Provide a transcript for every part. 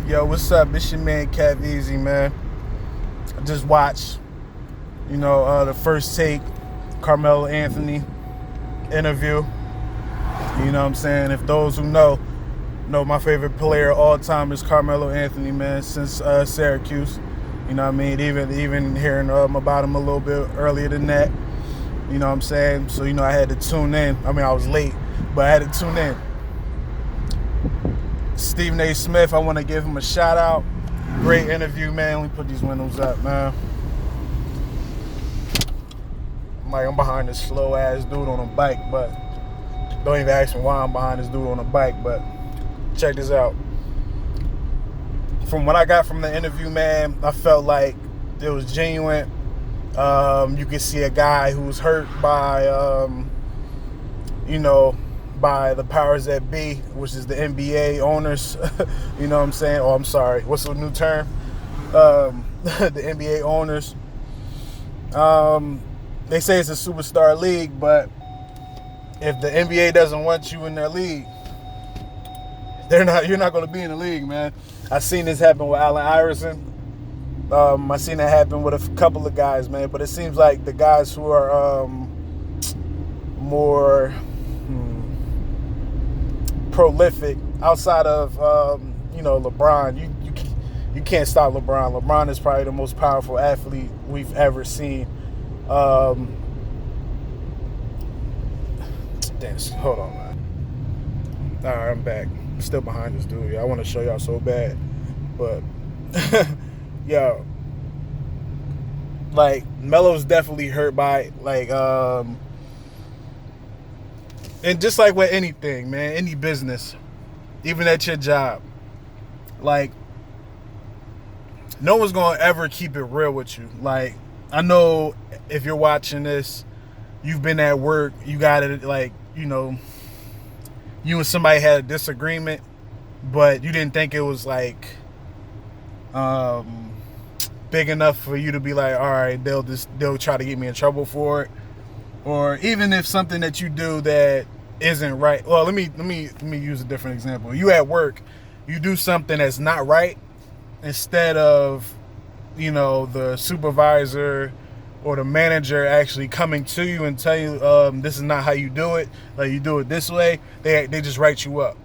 Yo, what's up? It's your man Cav Easy, man. I just watched, the first take Carmelo Anthony interview. You know what I'm saying? If those who know my favorite player of all time is Carmelo Anthony, man, since Syracuse. You know what I mean? Even hearing about him a little bit earlier than that. You know what I'm saying? So, I had to tune in. I mean, I was late, but I had to tune in. Stephen A. Smith, I want to give him a shout out. Great interview, man. Let me put these windows up, man. I'm behind this slow ass dude on a bike, but don't even ask me why I'm behind this dude on a bike, but check this out. From what I got from the interview, man, I felt like it was genuine. You could see a guy who's hurt by, by the powers that be, which is the NBA owners. You know what I'm saying? Oh, I'm sorry. What's the new term? The NBA owners. They say it's a superstar league, but if the NBA doesn't want you in their league, you're not going to be in the league, man. I've seen this happen with Allen Iverson. I've seen that happen with a couple of guys, man. But it seems like the guys who are more prolific outside of LeBron, you can't stop LeBron. LeBron is probably the most powerful athlete we've ever seen. Hold on, man. All right, I'm back. I'm still behind this dude. I want to show y'all so bad, but yo, Melo's definitely hurt by and just like with anything, man, any business, even at your job, no one's gonna ever keep it real with you. I know if you're watching this, you've been at work, you got it, you and somebody had a disagreement, but you didn't think it was big enough for you to be like, all right, they'll try to get me in trouble for it. Or even if something that you do that isn't right. Well, let me use a different example. You at work, you do something that's not right, instead of the supervisor or the manager actually coming to you and tell you this is not how you do it, you do it this way, they just write you up,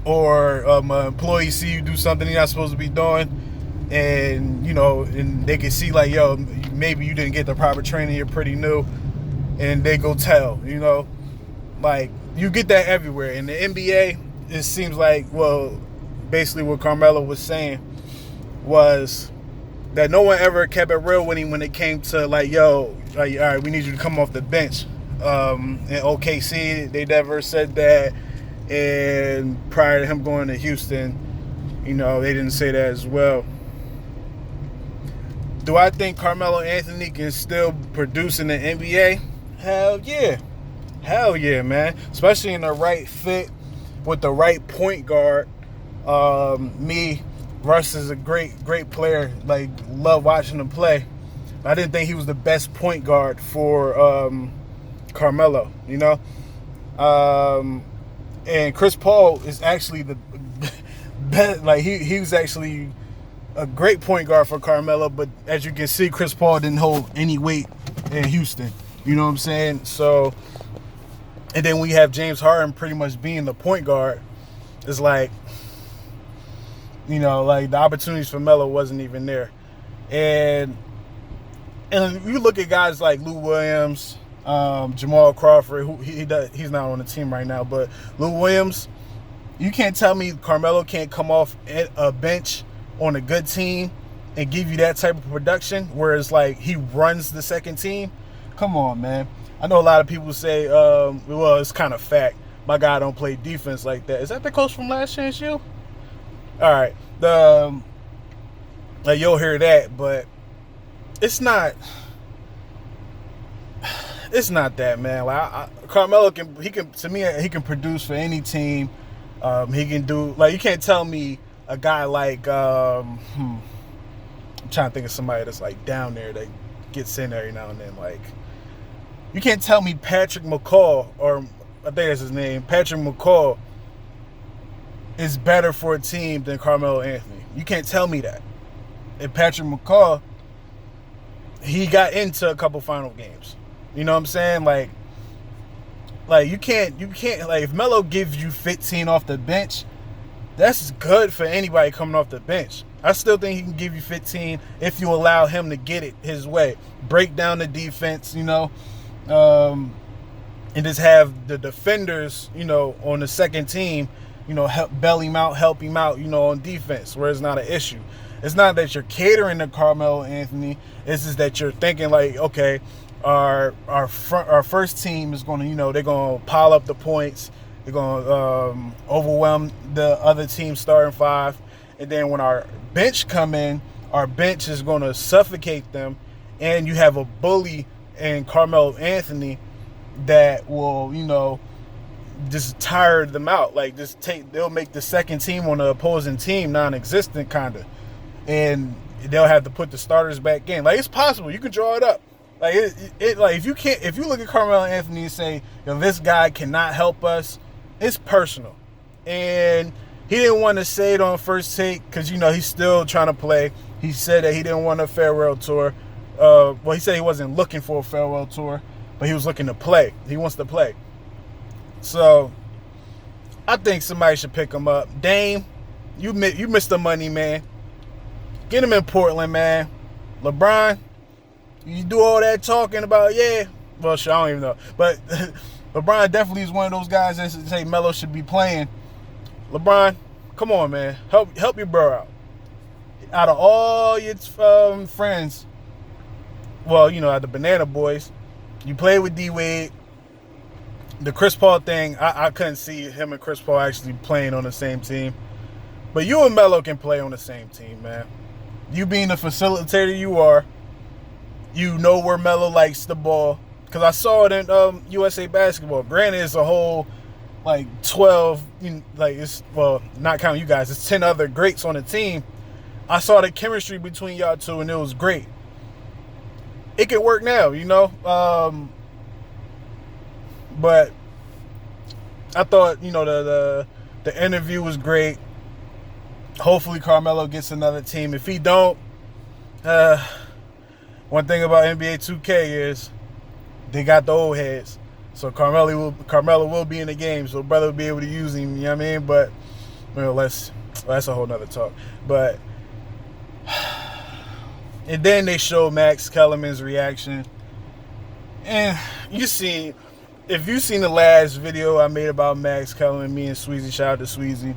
or an employee see you do something you're not supposed to be doing, and and they can see maybe you didn't get the proper training, you're pretty new, and they go tell, you get that everywhere. In the NBA, it seems basically what Carmelo was saying was that no one ever kept it real when it came to all right, we need you to come off the bench. In OKC, they never said that, and prior to him going to Houston, they didn't say that as well. Do I think Carmelo Anthony can still produce in the NBA? Hell yeah, man. Especially in the right fit with the right point guard. Russ is a great player. Love watching him play. I didn't think he was the best point guard for Carmelo, and Chris Paul is actually the best. He was actually a great point guard for Carmelo, but as you can see, Chris Paul didn't hold any weight in Houston. You know what I'm saying? So, and then we have James Harden pretty much being the point guard. It's the opportunities for Melo wasn't even there. And you look at guys like Lou Williams, Jamal Crawford, who he's not on the team right now, but Lou Williams, you can't tell me Carmelo can't come off a bench on a good team and give you that type of production, whereas he runs the second team. Come on, man. I know a lot of people say, it's kind of fact, my guy don't play defense like that. Is that the coach from Last Chance U? All right, you'll hear that, but it's not that, man. Carmelo he can produce for any team. He can do, you can't tell me a guy I'm trying to think of somebody that's down there that gets in every now and then. You can't tell me Patrick McCall, or I think that's his name, Patrick McCall, is better for a team than Carmelo Anthony. You can't tell me that. And Patrick McCaw, he got into a couple final games. You know what I'm saying? Like you can't like if Melo gives you 15 off the bench, that's good for anybody coming off the bench. I still think he can give you 15 if you allow him to get it his way. Break down the defense, and just have the defenders, on the second team, help bail him out, help him out, on defense, where it's not an issue. It's not that you're catering to Carmelo Anthony. It's just that you're thinking like, okay, our first team is going to, they're going to pile up the points. They're going to overwhelm the other team's starting five. And then when our bench come in, our bench is going to suffocate them. And you have a bully in Carmelo Anthony that will, just tire them out. Like, they'll make the second team on the opposing team non-existent, kind of. And they'll have to put the starters back in. Like, it's possible. You can draw it up. Like, like if you look at Carmelo Anthony and say, this guy cannot help us, it's personal. And he didn't want to say it on First Take because, he's still trying to play. He said that he didn't want a farewell tour. He said he wasn't looking for a farewell tour, but he was looking to play. He wants to play. So, I think somebody should pick him up. Dame, you missed the money, man. Get him in Portland, man. LeBron, you do all that talking about, well, shit, I don't even know. But LeBron definitely is one of those guys that say Melo should be playing. LeBron, come on, man. Help your bro out. Out of all your friends, well, out the Banana Boys, you played with D-Wade. The Chris Paul thing, I couldn't see him and Chris Paul actually playing on the same team. But you and Melo can play on the same team, man. You being the facilitator you are, you know where Melo likes the ball. Because I saw it in USA Basketball. Granted, it's a whole, 12, not counting you guys, it's 10 other greats on the team. I saw the chemistry between y'all two, and it was great. It could work now, but I thought, the interview was great. Hopefully Carmelo gets another team. If he don't, one thing about NBA 2K is they got the old heads. So Carmelo will be in the game, so brother will be able to use him, you know what I mean? But, that's a whole nother talk. But, and then they showed Max Kellerman's reaction. And if you've seen the last video I made about Max Kellerman, me and Sweezy, shout out to Sweezy,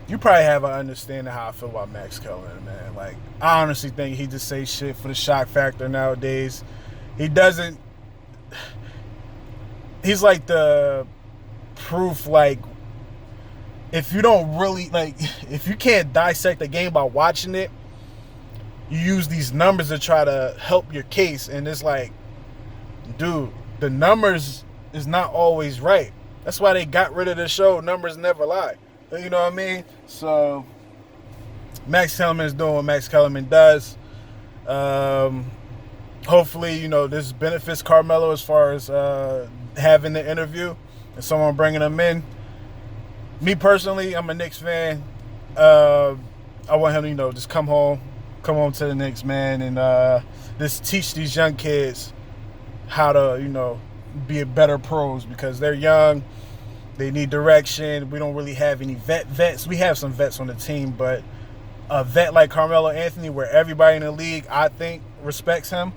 you probably have an understanding how I feel about Max Kellerman, man. Like, I honestly think he just says shit for the shock factor nowadays. He doesn't. He's like the proof, if you don't really, if you can't dissect the game by watching it, you use these numbers to try to help your case. And it's like, dude, the numbers is not always right. That's why they got rid of the show Numbers Never Lie. You know what I mean? So, Max Kellerman is doing what Max Kellerman does. Hopefully, this benefits Carmelo as far as having the interview and someone bringing him in. Me personally, I'm a Knicks fan. I want him to, just come home to the Knicks, man, and just teach these young kids how to, be a better pros because they're young. They need direction. We don't really have any vets. We have some vets on the team, but a vet like Carmelo Anthony, where everybody in the league, I think, respects him.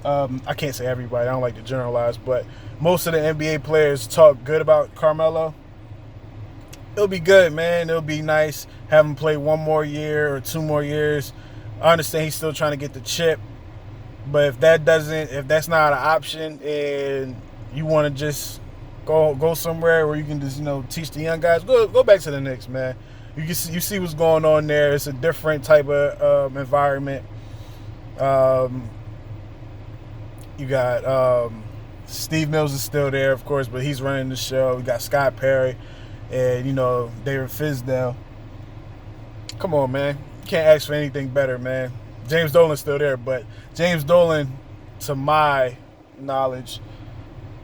I can't say everybody. I don't like to generalize, but most of the NBA players talk good about Carmelo. It'll be good, man. It'll be nice. Have him play one more year or 2 more years. I understand he's still trying to get the chip, but if that's not an option, and you want to just go somewhere where you can just teach the young guys, go back to the Knicks, man. You see what's going on there. It's a different type of environment. You got Steve Mills is still there, of course, but he's running the show. You got Scott Perry and David Fizdale. Come on, man. You can't ask for anything better, man. James Dolan's still there, but James Dolan, to my knowledge,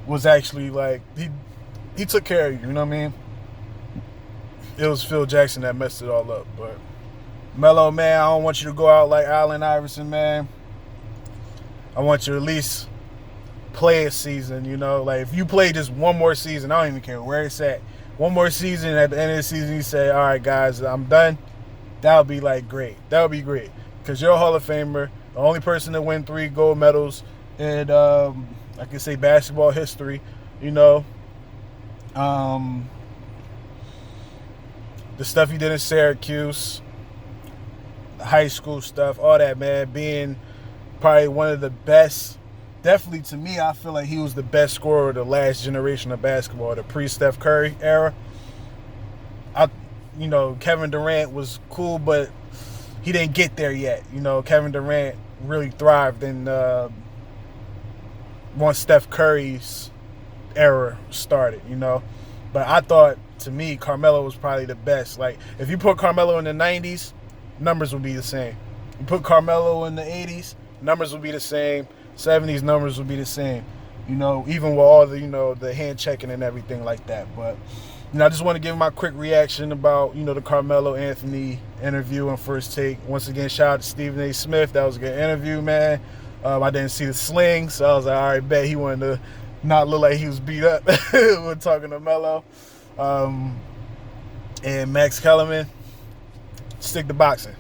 was actually he took care of you. You know what I mean? it was Phil Jackson that messed it all up. But Melo, man, I don't want you to go out like Allen Iverson, man. I want you to at least play a season, you know. Like, if you play just one more season, I don't even care where it's at. One more season, at the end of the season, you say, all right, guys, I'm done. That would be, like, great. That would be great. Because you're a Hall of Famer, the only person to win 3 gold medals in, I can say, basketball history, you know. The stuff you did in Syracuse, the high school stuff, all that, man, being probably one of the best. Definitely, to me, I feel like he was the best scorer of the last generation of basketball, the pre-Steph Curry era. Kevin Durant was cool, but he didn't get there yet. You know, Kevin Durant really thrived in once Steph Curry's era started, you know. But I thought, to me, Carmelo was probably the best. Like, if you put Carmelo in the 90s, numbers would be the same. You put Carmelo in the 80s, numbers would be the same. 70s numbers would be the same, you know, even with all the, you know, the hand checking and everything like that. But, you know, I just want to give my quick reaction about, you know, the Carmelo Anthony interview on First Take. Once again, shout out to Stephen A. Smith. That was a good interview, man. I didn't see the sling, so I was like, all right, bet he wanted to not look like he was beat up when talking to Melo. And Max Kellerman, stick to boxing.